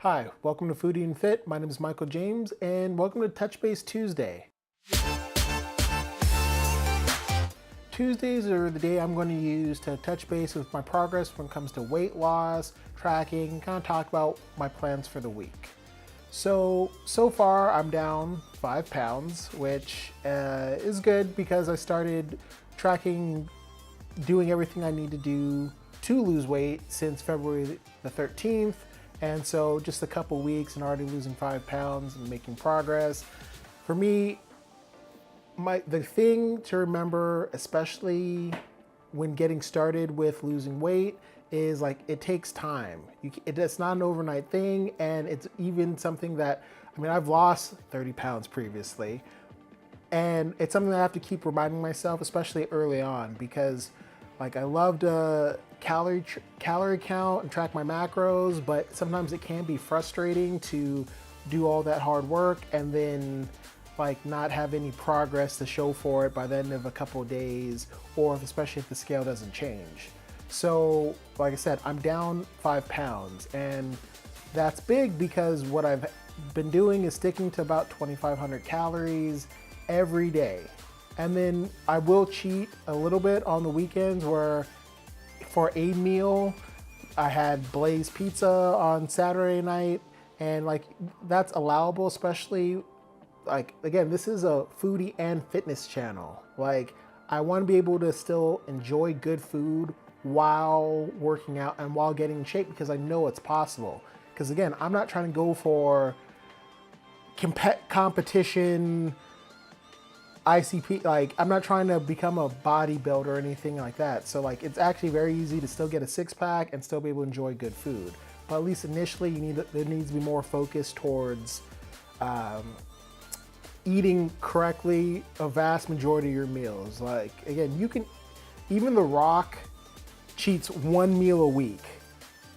Hi, welcome to Foodie and Fit. My name is Michael James, and welcome to Touch Base Tuesday. Tuesdays are the day I'm going to use to touch base with my progress when it comes to weight loss, tracking, kind of talk about my plans for the week. So far I'm down 5 pounds, which is good because I started tracking, doing everything I need to do to lose weight since February the 13th. And so just a couple weeks and already losing 5 pounds and making progress. For me, the thing to remember, especially when getting started with losing weight, is like it takes time. It's not an overnight thing, and it's even something that, I've lost 30 pounds previously, and it's something that I have to keep reminding myself, especially early on, because like I love to calorie count and track my macros, but sometimes it can be frustrating to do all that hard work and then like not have any progress to show for it by the end of a couple of days, or especially if the scale doesn't change. So like I said, I'm down 5 pounds, and that's big because what I've been doing is sticking to about 2,500 calories every day. And then I will cheat a little bit on the weekends, where for a meal, I had Blaze Pizza on Saturday night, and like that's allowable, especially like, again, this is a foodie and fitness channel. Like I want to be able to still enjoy good food while working out and while getting in shape, because I know it's possible. Because again, I'm not trying to go for competition ICP, like I'm not trying to become a bodybuilder or anything like that. So like it's actually very easy to still get a 6-pack and still be able to enjoy good food. But at least initially there needs to be more focus towards eating correctly a vast majority of your meals. Like again, even The Rock cheats 1 meal a week.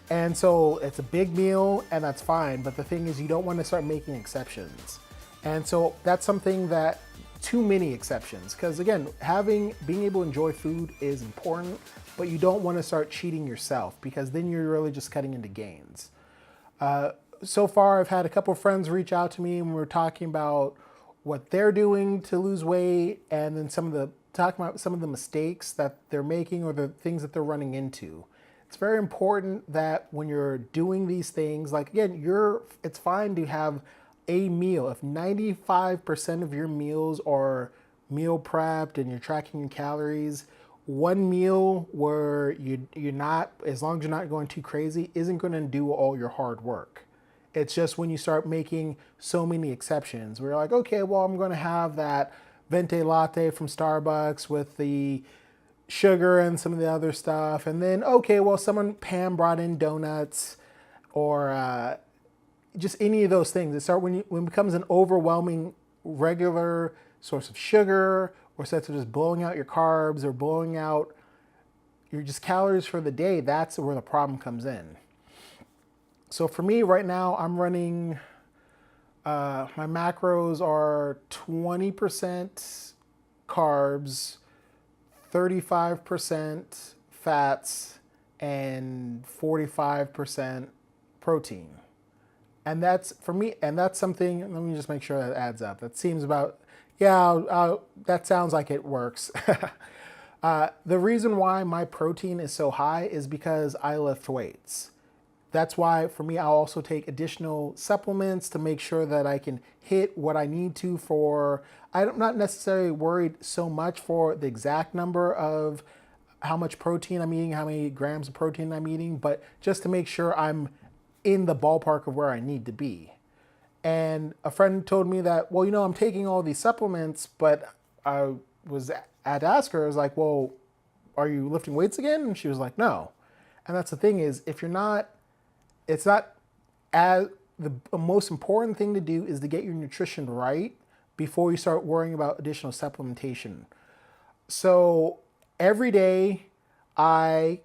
And so it's a big meal and that's fine. But the thing is, you don't want to start making exceptions. And so that's something that, too many exceptions, because again, being able to enjoy food is important, but you don't want to start cheating yourself, because then you're really just cutting into gains. So far, I've had a couple of friends reach out to me and we're talking about what they're doing to lose weight, and then talking about some of the mistakes that they're making or the things that they're running into. It's very important that when you're doing these things, like again, it's fine to have a meal. If 95% of your meals are meal prepped and you're tracking your calories, one meal where you're not, as long as you're not going too crazy, isn't going to do all your hard work. It's just when you start making so many exceptions, where you're like, okay, well, I'm going to have that venti latte from Starbucks with the sugar and some of the other stuff, and then okay, well, Pam brought in donuts, or just any of those things. When it becomes an overwhelming regular source of sugar, or starts to just blowing out your carbs or blowing out your just calories for the day, that's where the problem comes in. So for me right now, I'm running, my macros are 20% carbs, 35% fats, and 45% protein. And that's, for me, and that's something, let me just make sure that adds up. That seems about, yeah, that sounds like it works. The reason why my protein is so high is because I lift weights. That's why, for me, I'll also take additional supplements to make sure that I can hit what I need to I'm not necessarily worried so much for the exact number of how much protein I'm eating, how many grams of protein I'm eating, but just to make sure I'm in the ballpark of where I need to be. And a friend told me that, well, I'm taking all these supplements, but I had to ask her, I was like, well, are you lifting weights again? And she was like, no. And that's the thing is, if you're not, it's not as, the most important thing to do is to get your nutrition right before you start worrying about additional supplementation. So every day I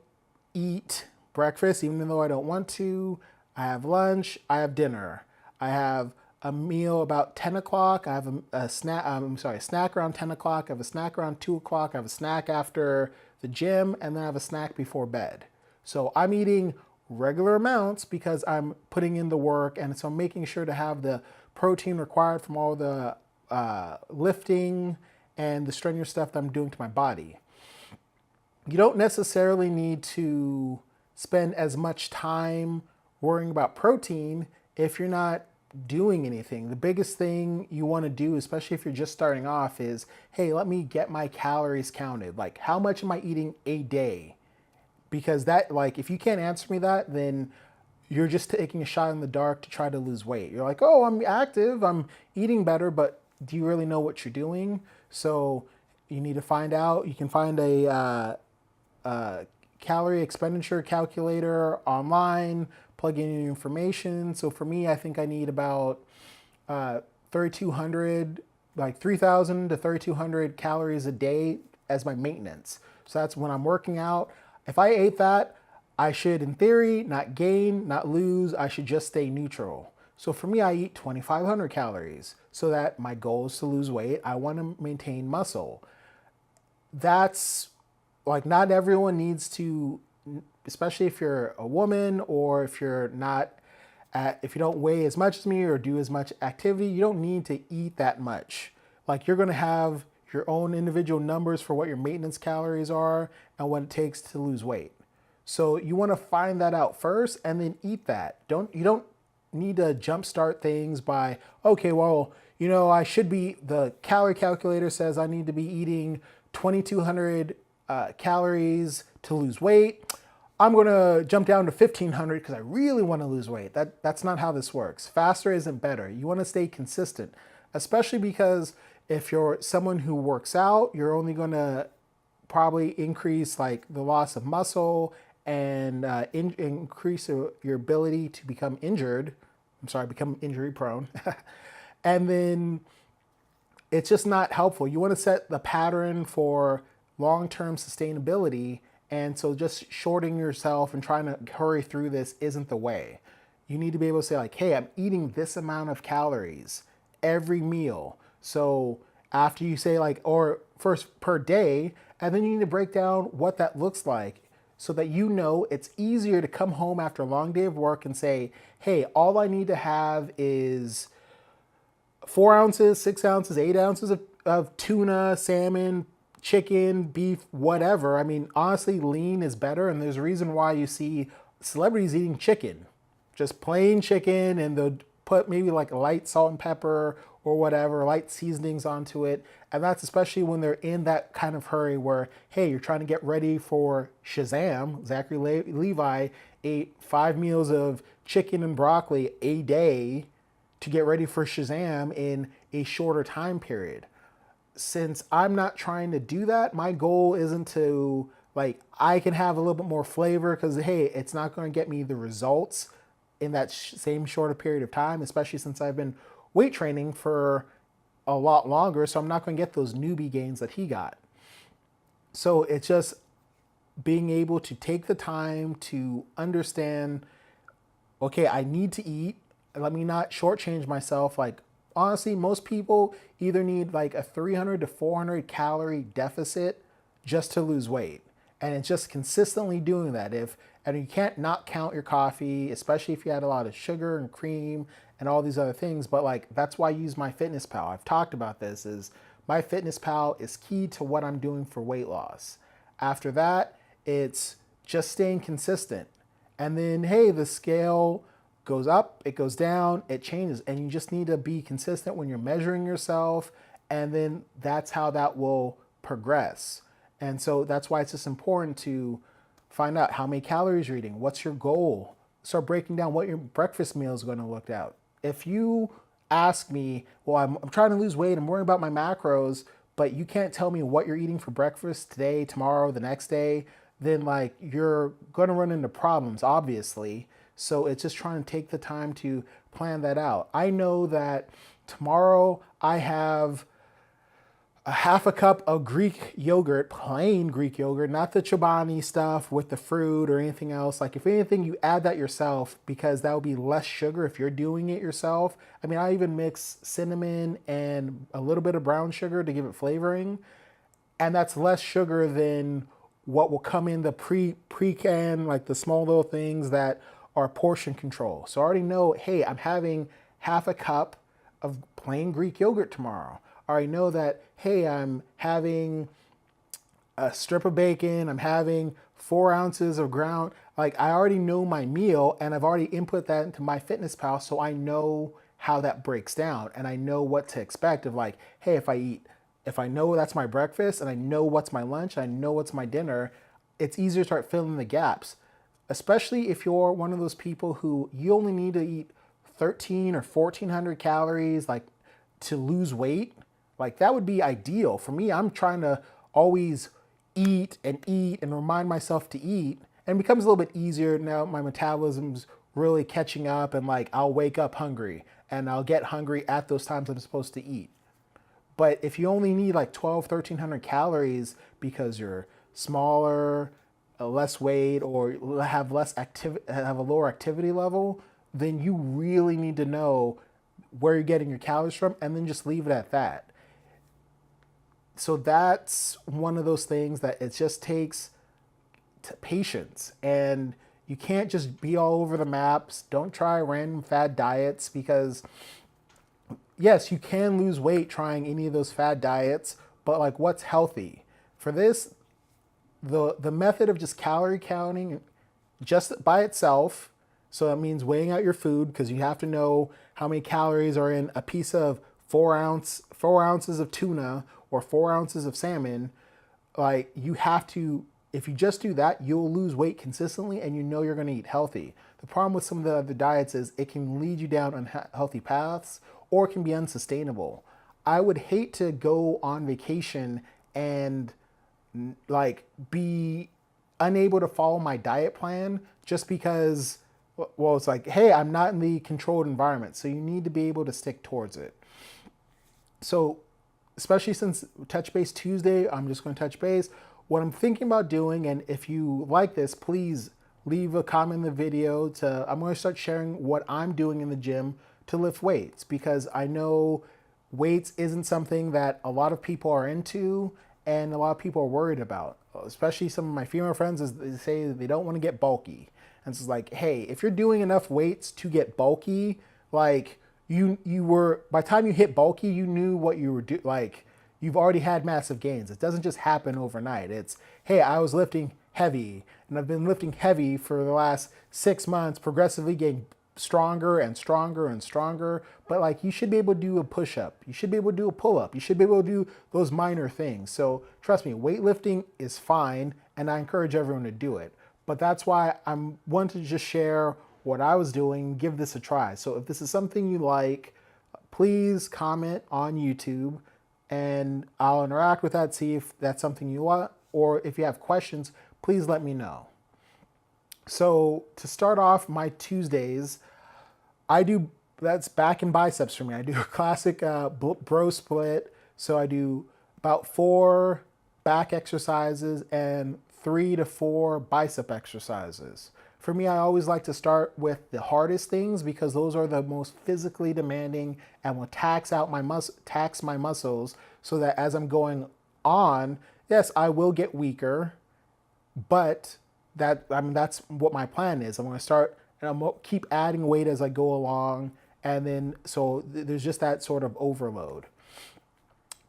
eat breakfast, even though I don't want to. I have lunch, I have dinner. I have a meal about 10 o'clock. I have a snack around 10 o'clock. I have a snack around 2 o'clock. I have a snack after the gym, and then I have a snack before bed. So I'm eating regular amounts because I'm putting in the work, and so I'm making sure to have the protein required from all the lifting and the strenuous stuff that I'm doing to my body. You don't necessarily need to spend as much time worrying about protein if you're not doing anything. The biggest thing you want to do, especially if you're just starting off, is, hey, let me get my calories counted. Like, how much am I eating a day? Because that, like, if you can't answer me that, then you're just taking a shot in the dark to try to lose weight. You're like, oh, I'm active, I'm eating better, but do you really know what you're doing? So you need to find out. You can find a calorie expenditure calculator online, plug in your information. So for me, I think I need about 3,200, like 3,000 to 3,200 calories a day as my maintenance. So that's when I'm working out. If I ate that, I should, in theory, not gain, not lose. I should just stay neutral. So for me, I eat 2,500 calories so that my goal is to lose weight. I want to maintain muscle. That's like, not everyone needs to, especially if you're a woman or if you're not if you don't weigh as much as me or do as much activity, you don't need to eat that much. Like, you're going to have your own individual numbers for what your maintenance calories are and what it takes to lose weight. So you want to find that out first and then eat that. You don't need to jumpstart things by, okay, well, I should be, the calorie calculator says I need to be eating 2,200 calories to lose weight. I'm going to jump down to 1,500 because I really want to lose weight. That's not how this works. Faster isn't better. You want to stay consistent, especially because if you're someone who works out, you're only going to probably increase like the loss of muscle and increase your ability to become injured. Become injury prone. And then it's just not helpful. You want to set the pattern for long-term sustainability. And so just shorting yourself and trying to hurry through this isn't the way. You need to be able to say, like, hey, I'm eating this amount of calories every meal. So after you say, like, or first per day, and then you need to break down what that looks like so that it's easier to come home after a long day of work and say, hey, all I need to have is 4 ounces, 6 ounces, 8 ounces of tuna, salmon, chicken, beef, whatever. I mean, honestly, lean is better. And there's a reason why you see celebrities eating chicken, just plain chicken, and they'll put maybe like light salt and pepper or whatever, light seasonings onto it. And that's especially when they're in that kind of hurry where, hey, you're trying to get ready for Shazam. Zachary Levi ate 5 meals of chicken and broccoli a day to get ready for Shazam in a shorter time period. Since I'm not trying to do that, my goal isn't to, like, I can have a little bit more flavor because, hey, it's not going to get me the results in that same shorter period of time, especially since I've been weight training for a lot longer. So I'm not going to get those newbie gains that he got. So it's just being able to take the time to understand, okay, I need to eat. Let me not shortchange myself. Like, honestly, most people either need like a 300 to 400 calorie deficit just to lose weight. And it's just consistently doing that. And you can't not count your coffee, especially if you had a lot of sugar and cream and all these other things. But like, that's why I use MyFitnessPal. I've talked about this, is MyFitnessPal is key to what I'm doing for weight loss. After that, it's just staying consistent. And then, hey, the scale goes up, it goes down, it changes. And you just need to be consistent when you're measuring yourself. And then that's how that will progress. And so that's why it's just important to find out how many calories you're eating. What's your goal? Start breaking down what your breakfast meal is going to look out. If you ask me, well, I'm trying to lose weight, I'm worrying about my macros, but you can't tell me what you're eating for breakfast today, tomorrow, the next day, then like you're going to run into problems, obviously. So it's just trying to take the time to plan that out. I know that tomorrow I have a half a cup of Greek yogurt, plain Greek yogurt, not the Chobani stuff with the fruit or anything else. Like, if anything, you add that yourself because that will be less sugar if you're doing it yourself. I mean, I even mix cinnamon and a little bit of brown sugar to give it flavoring. And that's less sugar than what will come in the pre-can, like the small little things that are portion control. So I already know, hey, I'm having half a cup of plain Greek yogurt tomorrow. I already know that, hey, I'm having a strip of bacon, I'm having 4 ounces of ground. Like, I already know my meal, and I've already input that into MyFitnessPal, so I know how that breaks down, and I know what to expect of, like, hey, if I know that's my breakfast, and I know what's my lunch, and I know what's my dinner, it's easier to start filling the gaps. Especially if you're one of those people who you only need to eat 13 or 1400 calories, like, to lose weight. Like, that would be ideal. For me, I'm trying to always eat and remind myself to eat, and it becomes a little bit easier now. My metabolism's really catching up, and like, I'll wake up hungry and I'll get hungry at those times I'm supposed to eat. But if you only need like 1300 calories because you're smaller, less weight, or have have a lower activity level, then you really need to know where you're getting your calories from, and then just leave it at that. So that's one of those things that it just takes patience, and you can't just be all over the maps. Don't try random fad diets, because yes, you can lose weight trying any of those fad diets, but like, what's healthy? For this, the method of just calorie counting just by itself, so that means weighing out your food, because you have to know how many calories are in a piece of 4 ounces of tuna or 4 ounces of salmon. Like, you have to, if you just do that, you'll lose weight consistently, and you know you're going to eat healthy. The problem with some of the other diets is it can lead you down unhealthy paths, or it can be unsustainable. I would hate to go on vacation and like be unable to follow my diet plan just because, well, it's like, hey, I'm not in the controlled environment. So you need to be able to stick towards it. So especially since Touch Base Tuesday, I'm just going to touch base. What I'm thinking about doing, and if you like this, please leave a comment in the video. I'm going to start sharing what I'm doing in the gym to lift weights, because I know weights isn't something that a lot of people are into and a lot of people are worried about. Especially some of my female friends, is they say they don't want to get bulky. And it's like, hey, if you're doing enough weights to get bulky, like, you were, by the time you hit bulky, you knew what you were doing. Like, you've already had massive gains. It doesn't just happen overnight. It's, hey, I was lifting heavy, and I've been lifting heavy for the last 6 months, progressively getting stronger and stronger and stronger. But like, you should be able to do a push-up. You should be able to do a pull-up. You should be able to do those minor things. So trust me, weightlifting is fine, and I encourage everyone to do it. But that's why I'm wanting to just share what I was doing, give this a try. So if this is something you like, please comment on YouTube, and I'll interact with that, see if that's something you want, or if you have questions, please let me know. So to start off my Tuesdays, that's back and biceps for me. I do a classic bro split. So I do about 4 back exercises and 3 to 4 bicep exercises. For me, I always like to start with the hardest things, because those are the most physically demanding and will tax my muscles, so that as I'm going on, yes, I will get weaker, but that's what my plan is. I'm going to start, and I'm going to keep adding weight as I go along, and then so there's just that sort of overload.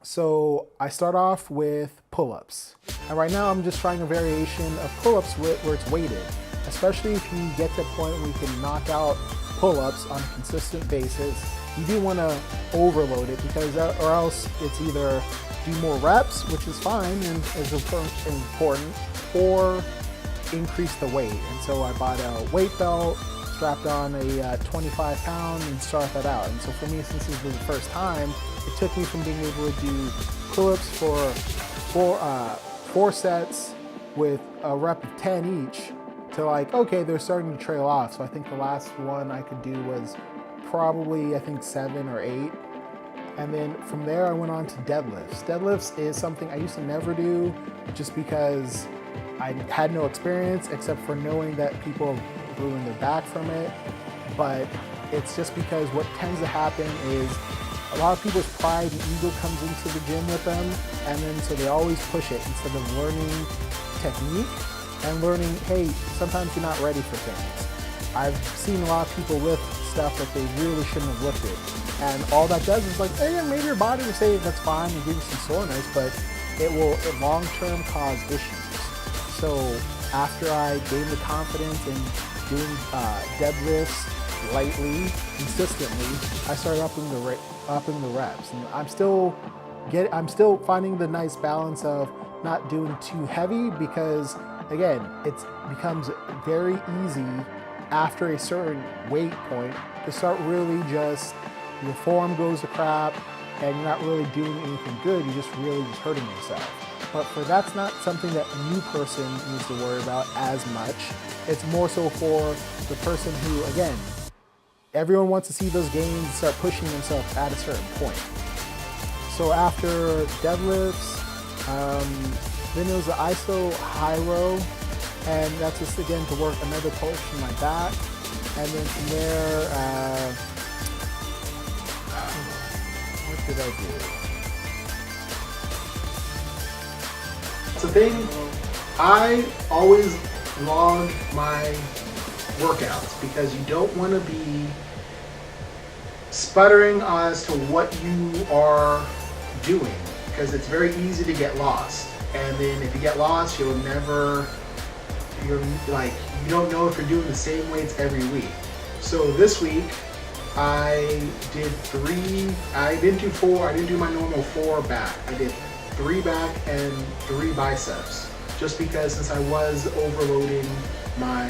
So I start off with pull-ups, and right now I'm just trying a variation of pull-ups where it's weighted. Especially if you get to a point where you can knock out pull-ups on a consistent basis, you do want to overload it, because or else it's either do more reps, which is fine and is important, or increase the weight. And so I bought a weight belt, strapped on a 25-pound, and start that out. And so for me, since this was the first time, it took me from being able to do pull-ups for 4 sets with a rep of 10 each, to like, okay, they're starting to trail off. So I think the last one I could do was probably, I think, 7 or 8. And then from there, I went on to deadlifts. Deadlifts is something I used to never do, just because I had no experience, except for knowing that people ruin their back from it. But it's just because what tends to happen is a lot of people's pride and ego comes into the gym with them, and then so they always push it instead of learning technique and learning, hey, sometimes you're not ready for things. I've seen a lot of people lift stuff that they really shouldn't have lifted, and all that does is like, hey, maybe your body will say that's fine and give you some soreness, but it will long-term cause issues. So after I gained the confidence in doing deadlifts lightly, consistently, I started upping the reps, and I'm still finding the nice balance of not doing too heavy, because again, it becomes very easy after a certain weight point to start really just, your form goes to crap and you're not really doing anything good, you're just really just hurting yourself. But that's not something that a new person needs to worry about as much. It's more so for the person who, again, everyone wants to see those gains and start pushing themselves at a certain point. So after deadlifts, then it was the iso high row, and that's just again to work another portion of my back. And then from there, what did I do? That's the thing, I always log my workouts because you don't want to be sputtering as to what you are doing, because it's very easy to get lost. And then if you get lost, you're like, you don't know if you're doing the same weights every week. So this week I did 3, I didn't do 4, I didn't do my normal 4 back. I did 3 back and 3 biceps, just because since I was overloading my,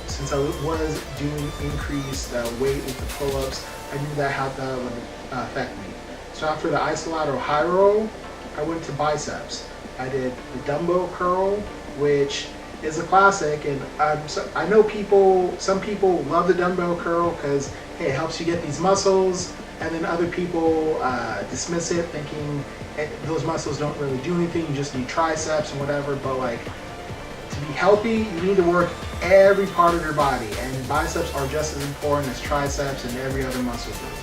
since I was doing increased weight with the pull-ups, I knew that how that would affect me. So after the isolateral high row, I went to biceps. I did the dumbbell curl, which is a classic, and I know some people love the dumbbell curl because, hey, it helps you get these muscles, and then other people dismiss it thinking those muscles don't really do anything, you just need triceps and whatever. But like, to be healthy, you need to work every part of your body, and biceps are just as important as triceps and every other muscle group.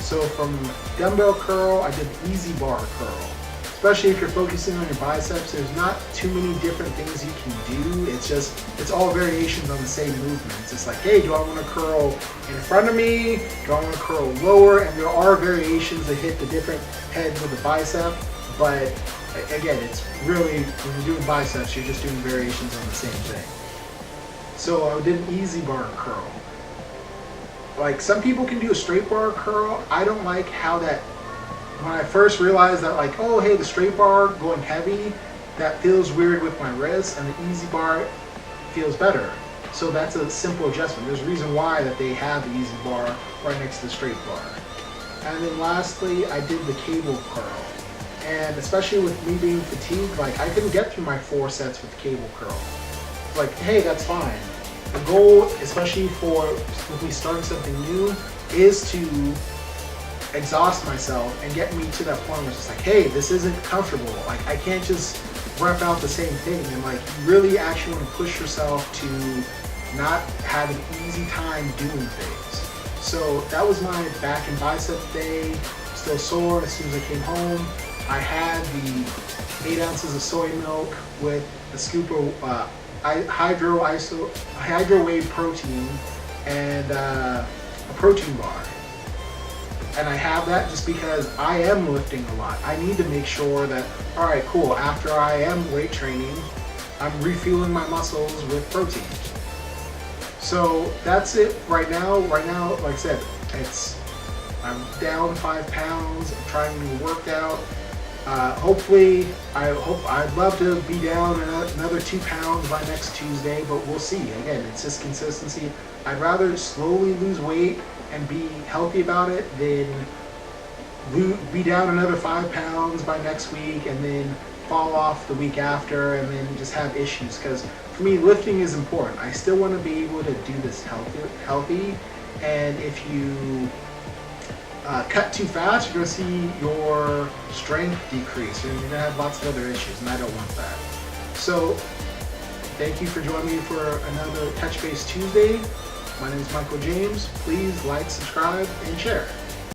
So from dumbbell curl, I did easy bar curl. Especially if you're focusing on your biceps, there's not too many different things you can do. It's all variations on the same movements. It's like, hey, do I want to curl in front of me? Do I want to curl lower? And there are variations that hit the different heads of the bicep. But again, it's really, when you're doing biceps, you're just doing variations on the same thing. So I did an easy bar curl. Like, some people can do a straight bar curl. I don't like how that, when I first realized that, like, oh, hey, the straight bar going heavy, that feels weird with my wrist, and the easy bar feels better. So that's a simple adjustment. There's a reason why that they have the easy bar right next to the straight bar. And then lastly, I did the cable curl. And especially with me being fatigued, like, I couldn't get through my 4 sets with cable curl. Like, hey, that's fine. The goal, especially with me starting something new, is to exhaust myself and get me to that point where it's just like, hey, this isn't comfortable. Like, I can't just rep out the same thing. And like, you really actually want to push yourself to not have an easy time doing things. So that was my back and bicep day. Still sore as soon as I came home. I had the 8 ounces of soy milk with a scoop of hydro whey protein and a protein bar. And I have that just because I am lifting a lot. I need to make sure that, all right, cool, after I am weight training, I'm refueling my muscles with protein. So that's it right now. Right now, like I said, I'm down 5 pounds. I'm trying a new workout. Hopefully, I'd love to be down another 2 pounds by next Tuesday, but we'll see. Again, it's just consistency. I'd rather slowly lose weight and be healthy about it than be down another 5 pounds by next week and then fall off the week after and then just have issues. Because for me, lifting is important. I still want to be able to do this healthy. And if you cut too fast, you're going to see your strength decrease. You're going to have lots of other issues, and I don't want that. So thank you for joining me for another Touch Base Tuesday. My name is Michael James. Please like, subscribe, and share.